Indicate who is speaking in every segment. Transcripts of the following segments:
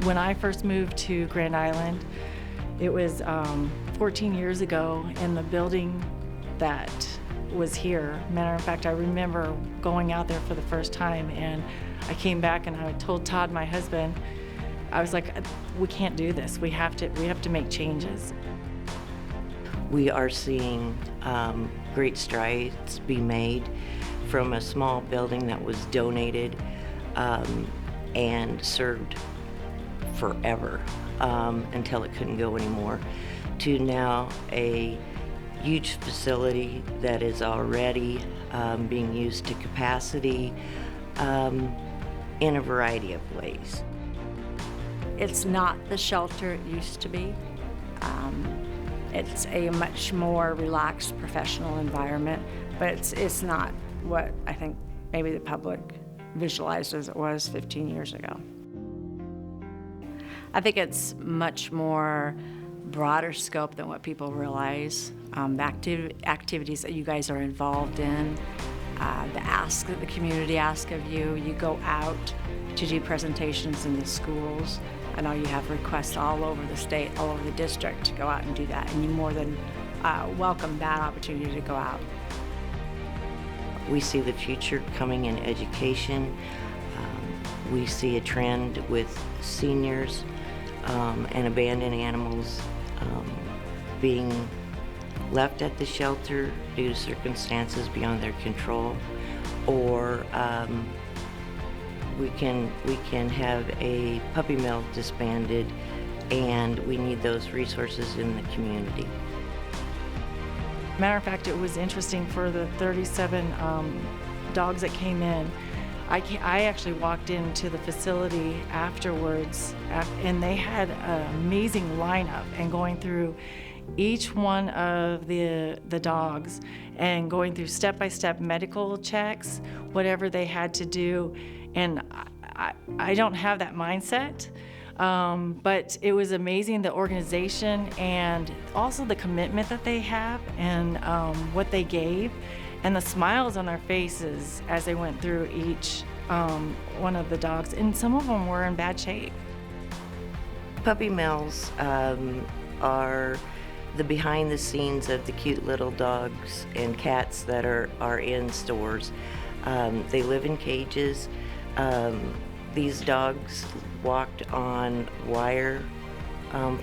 Speaker 1: When I first moved to Grand Island, it was 14 years ago, and the building that was here, matter of fact, I remember going out there for the first time, and I came back and I told Todd, my husband, I was like, we can't do this. We have to make changes.
Speaker 2: We are seeing great strides be made from a small building that was donated and served forever until it couldn't go anymore, to now a huge facility that is already being used to capacity in a variety of ways.
Speaker 3: It's not the shelter it used to be. It's a much more relaxed professional environment, but it's not what I think maybe the public visualized as it was 15 years ago. I think it's much more broader scope than what people realize. The activities that you guys are involved in, the ask that the community asks of you. You go out to do presentations in the schools. I know you have requests all over the state, all over the district to go out and do that, and you more than welcome that opportunity to go out.
Speaker 2: We see the future coming in education. We see a trend with seniors and abandoned animals being left at the shelter due to circumstances beyond their control, or we can have a puppy mill disbanded, and we need those resources in the community.
Speaker 1: Matter of fact, it was interesting for the 37 dogs that came in. I actually walked into the facility afterwards, and they had an amazing lineup, and going through each one of the dogs and going through step-by-step medical checks, whatever they had to do. And I don't have that mindset, but it was amazing, the organization and also the commitment that they have, and what they gave, and the smiles on their faces as they went through each one of the dogs, and some of them were in bad shape.
Speaker 2: Puppy mills are the behind the scenes of the cute little dogs and cats that are in stores. They live in cages. These dogs walked on wire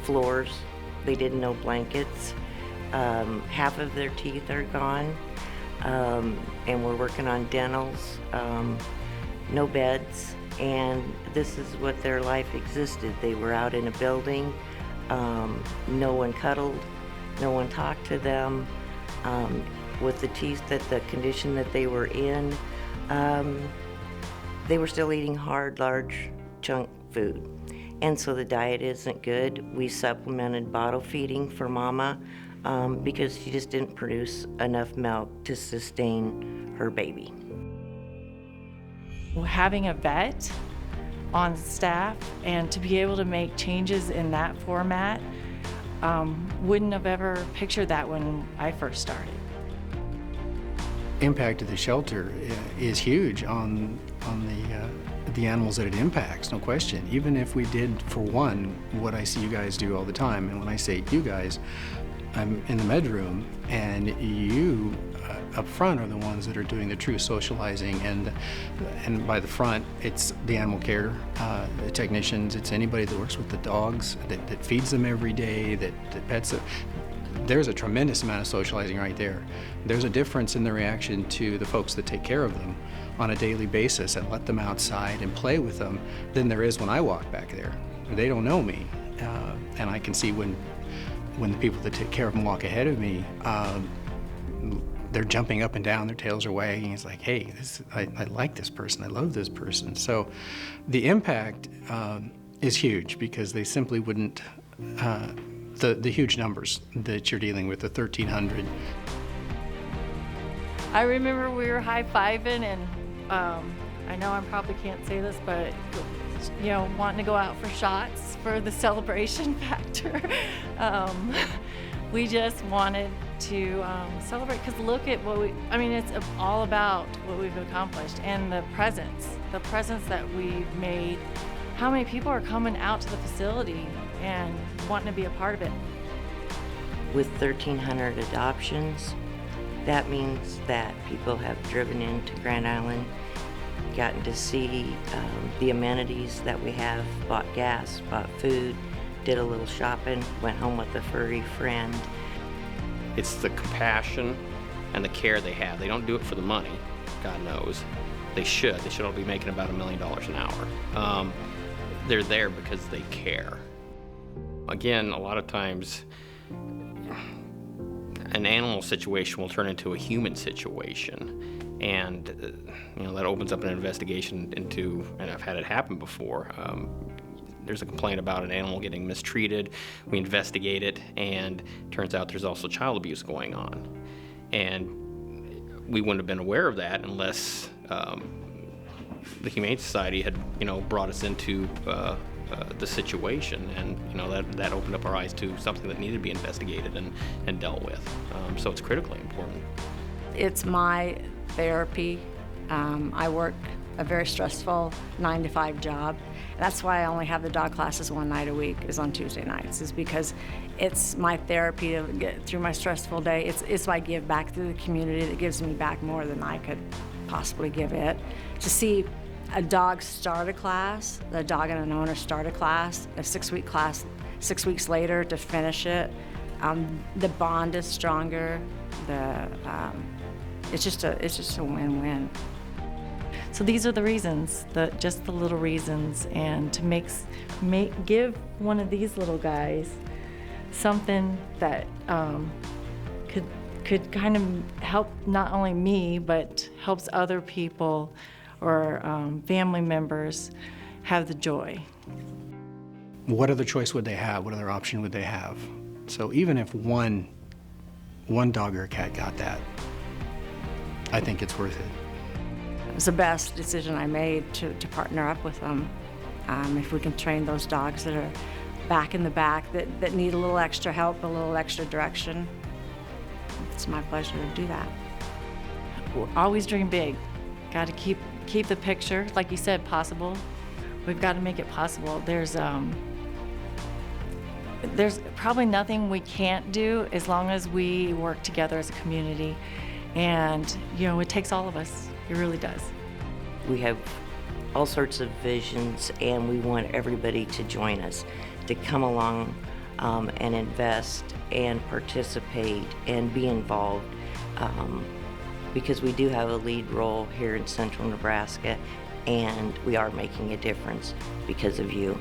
Speaker 2: floors. They didn't know blankets. Half of their teeth are gone, and we're working on dentals. No beds, and this is what their life existed. They were out in a building. No one cuddled. No one talked to them. With the teeth, that the condition that they were in, they were still eating hard, large chunk food. And so the diet isn't good. We supplemented bottle feeding for Mama because she just didn't produce enough milk to sustain her baby.
Speaker 1: Having a vet on staff and to be able to make changes in that format, wouldn't have ever pictured that when I first started.
Speaker 4: Impact of the shelter is huge on the animals that it impacts, no question. Even if we did, for one, what I see you guys do all the time, and when I say you guys, I'm in the med room, and you up front are the ones that are doing the true socializing, and by the front, it's the animal care the technicians, it's anybody that works with the dogs, that feeds them every day, that pets them. There's a tremendous amount of socializing right there. There's a difference in the reaction to the folks that take care of them on a daily basis and let them outside and play with them than there is when I walk back there. They don't know me, and I can see when the people that take care of them walk ahead of me, they're jumping up and down, their tails are wagging. It's like, hey, I like this person, I love this person. So the impact is huge because they simply wouldn't, the huge numbers that you're dealing with, the 1,300.
Speaker 1: I remember we were high-fiving, and I know I probably can't say this, but wanting to go out for shots for the celebration factor. We just wanted to celebrate, because look at what it's all about what we've accomplished, and the presence that we've made how many people are coming out to the facility and wanting to be a part of it.
Speaker 2: With 1,300 adoptions, that means that people have driven into Grand Island, gotten to see the amenities that we have, bought gas, bought food, did a little shopping, went home with a furry friend.
Speaker 5: It's the compassion and the care they have. They don't do it for the money, God knows. They should. They should all be making about $1 million an hour. They're there because they care. Again, a lot of times, an animal situation will turn into a human situation, and that opens up an investigation into, and I've had it happen before. There's a complaint about an animal getting mistreated. We investigate it, and turns out there's also child abuse going on. And we wouldn't have been aware of that unless the Humane Society had, brought us into the situation, and that opened up our eyes to something that needed to be investigated and dealt with. So it's critically important.
Speaker 3: It's my therapy. I work a very stressful 9-to-5 job. That's why I only have the dog classes one night a week, is on Tuesday nights, is because it's my therapy to get through my stressful day. It's my give back to the community that gives me back more than I could possibly give it. To see a dog start a class, a dog and an owner start a class, a 6-week class, 6 weeks later to finish it, the bond is stronger. It's just a win-win.
Speaker 1: So these are the reasons, just the little reasons, and to give one of these little guys something that could kind of help not only me, but helps other people or family members have the joy.
Speaker 4: What other choice would they have? What other option would they have? So even if one dog or cat got that, I think it's worth it.
Speaker 3: It was the best decision I made to partner up with them. If we can train those dogs that are back in the back that need a little extra help, a little extra direction, it's my pleasure to do that.
Speaker 1: We'll always dream big. Got to keep the picture, like you said, possible. We've got to make it possible. There's probably nothing we can't do as long as we work together as a community. And, it takes all of us. It really does.
Speaker 2: We have all sorts of visions, and we want everybody to join us, to come along and invest and participate and be involved, because we do have a lead role here in central Nebraska, and we are making a difference because of you.